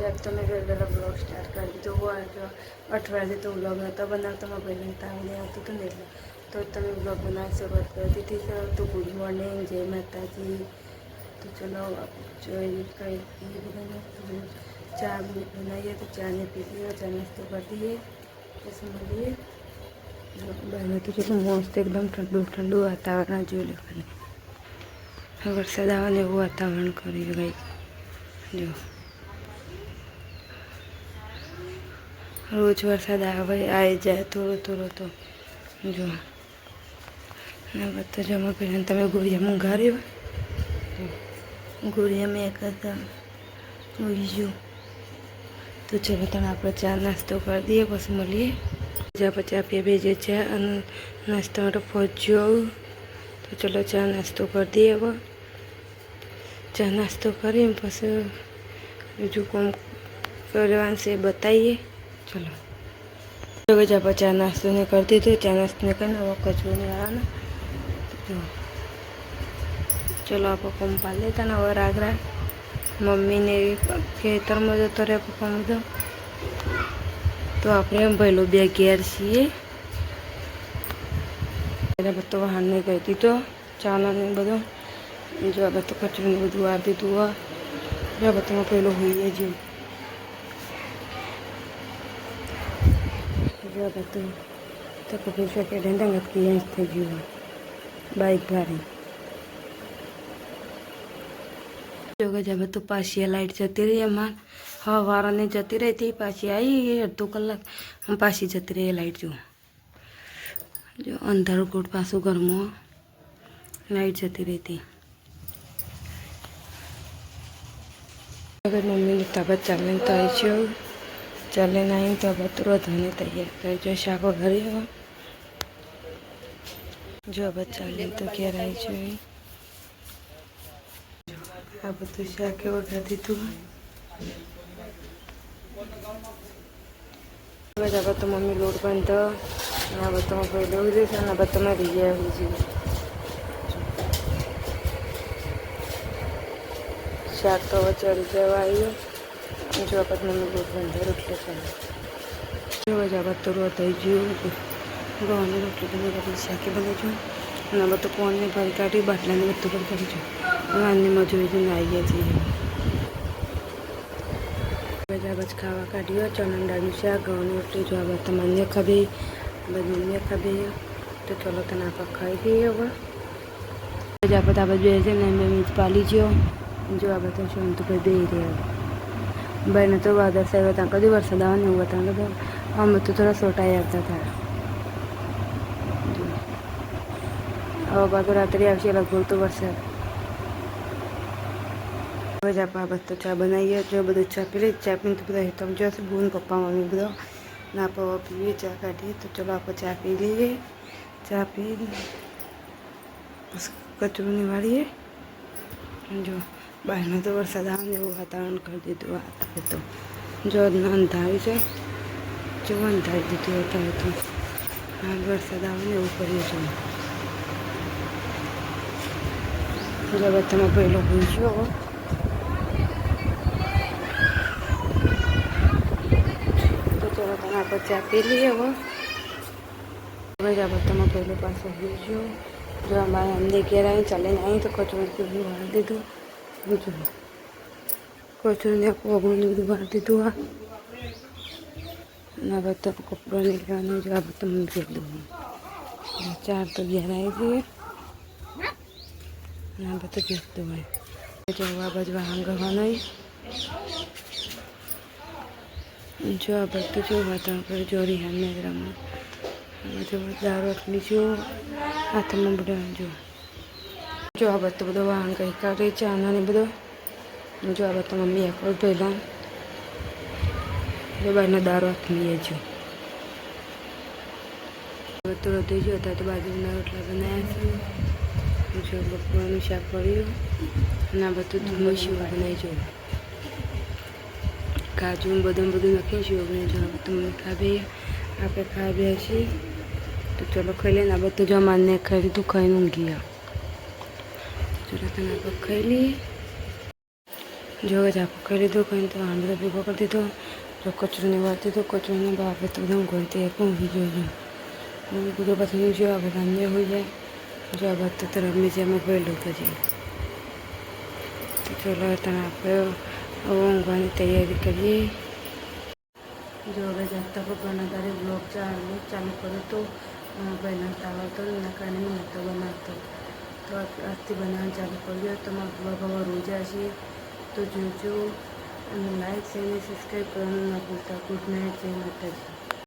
आज तो मैं वेला ब्लॉग स्टार्ट कर दी। तो वो आज अठवाडिये तो ब्लॉग नता बनावता मैं बहन ताव नहीं आती तो नहीं तो તમે ब्लॉग बनाने शुरुआत कर दी थी। तो गुड मॉर्निंग, जय माता जी। तो चलो जो कई चाय बनाइए तो चाय ने पी लिया, चाय नाश्तो कर दिए ऐसे मिलिए बहनों। तो चलो मस्त एकदम ठंडू ठंडू वातावरण जो लेवाने वरसाद आवे एवं वातावरण करी गई जो रोज वरसाद आवे आई जाए थोड़ो थोड़ो तो जो तो जमा पहले तब गुड़िया मंगारी गुड़िया में एक जो तो चलो तब आप चा नास्तो कर दिए बस मिलिए चा पचा पे भेजे चा नास्ता मैं पहुँचो। तो चलो चा नास्तो कर दिए। अब चा नास्तो करी बस बीजू कम करवा से बताइए। चलो जो जब चा नास्तो ने कर दी तो चा नास्तो ने करना वो कचरो नहीं आना। चलो आप कम पा लेता ना और आगरा मम्मी ने खेतर में जतो रहे पप्पा में तो આપણે પહેલો બે ઘેર છીએ એટલે બધું વાહન નહીં ગઈ હતી તો ચાના ને બધું જો આ બધું કચરું ને બધું વાર દીધું હોય જો બધું પહેલો હોઈએ જો જો બધું તો કપિલ શકે ડંગત કી અહીં થઈ ગયું બાઈક ભારી જો જબ તો પાછી લાઈટ જતી રહી એમાં हवाने जती रही थी पाछी आई अर्धो कलाक हम पाछी जती रही लाइट जो अंधारू कोट पासू घर में लाइट जती रही थी। अगर मम्मी ने तबत चलने तो आई छो चले आई तो अब तुरंत धोने तैयार कर जो शाक घरे हो जो अब चले तो क्या आई छो अब तो शाक वगैरह दी तू जब तो मम्मी लोट बंद ना तो मैं पहले हुई थी ना तो मैं रिया हुई थी शाक तो वह चल जावाई जो आप मम्मी लोट बंद रोटले चले जो जब तो रोत जो गहने रोटली बनी कभी शाके बने जो ना तो कौन ने भरी काटी बाटला ने बत्तू पर करी जो नानी मजूरी जो आई चाहिए बज खावा काढ़ियो चना डालू शाक घઉં रोटली जो अब तमन्ने खबे बदमन्ने खबे तो चलो तना आप खाई गई अब जब आप बेचे नहीं मैं मीज पाली जो जो आप तो शो तो पे दे रहे बहन तो वादर से होता कभी वरसाद आवा नहीं हुआ था तो हम तो थोड़ा सोटा आता था अब बाद रात्रि आवशे लगभग तो वरसाद आप तो चा बनाइए जो बधु चा पी ली चा पी तो बधा तब जो बून पप्पा मम्मी बधो ना पवा पीए चा काढ़िए तो चलो आप चा पी लीजिए चा पी बस कचरू निवाड़िए जो बहन तो वरसाद आने वो वातावरण कर दीधु आता तो जो अंधारी से जो अंधारी दीधु होता है तो हाँ वरसाद आने वो करिए जो जब तुम पहले पूछो आप चा पी लिए वो जब तुम पहले पास जो जो हमारे हमने कह रहे चले आई तो कचरू भी भर दीधु बुझो कचरू ने पगड़ू ने बधु भर दीधु ना तो कपड़ो निकला जो अब तुम देख दो चार तो घेर आई थी ना तो देख दो जो बजवा हंगवा नहीं जो आ बधु जो वातावरण जोड़ी हमें रमा जो दारू रखली जो हाथ में बड़ा जो आ बधु बधो वाहन कहीं काढ़े चाना ने बधो जो आ बता मम्मी आकर पहला जो बहना दारू रखली जो तो रोटी जो होता तो बाजू में रोटला बनाया जो बपड़ा शाक पड़ो ना बधु धुमसी बनाई जो काजू बदाम बधु नाखी जो तुम खाबे आप खाबे छी तो चलो खाई लेना बधु जो माने खाई तू खाई ऊँघी चलो तने आप खाई ली જો ઝાપું કરી લીધું કંઈ તો આમ બધો ભેગો કરી દીધો. જો કચરોને વાળતી તો કચરોને બાપે તો બધા ઊંઘવાથી એ પણ ઊંઘી જોઈએ. હું કીધું પછી જો આ બધા અન્ય હોઈ જાય. જો આ બધા તો રમી છે એમાં પહેલું પછી તો ચલો તમે આપણે ઊંઘવાની તૈયારી કરીએ. જો હવે જાગતા ભગવાનના તારે બ્લોગ ચાલુ કર્યો તો પહેલાં તાવ આવતો એના કારણે હું નહોતો બનાવતો. તો આજથી બનાવવાનું ચાલુ કર્યો. તમારો બ્લોગ હવે રોજ આવશે તો જોજો અને લાઈક શેર અને સબસ્ક્રાઈબ કરવાનું ના ભૂલતા. ગુડ નાઇટ, જય માતાજી.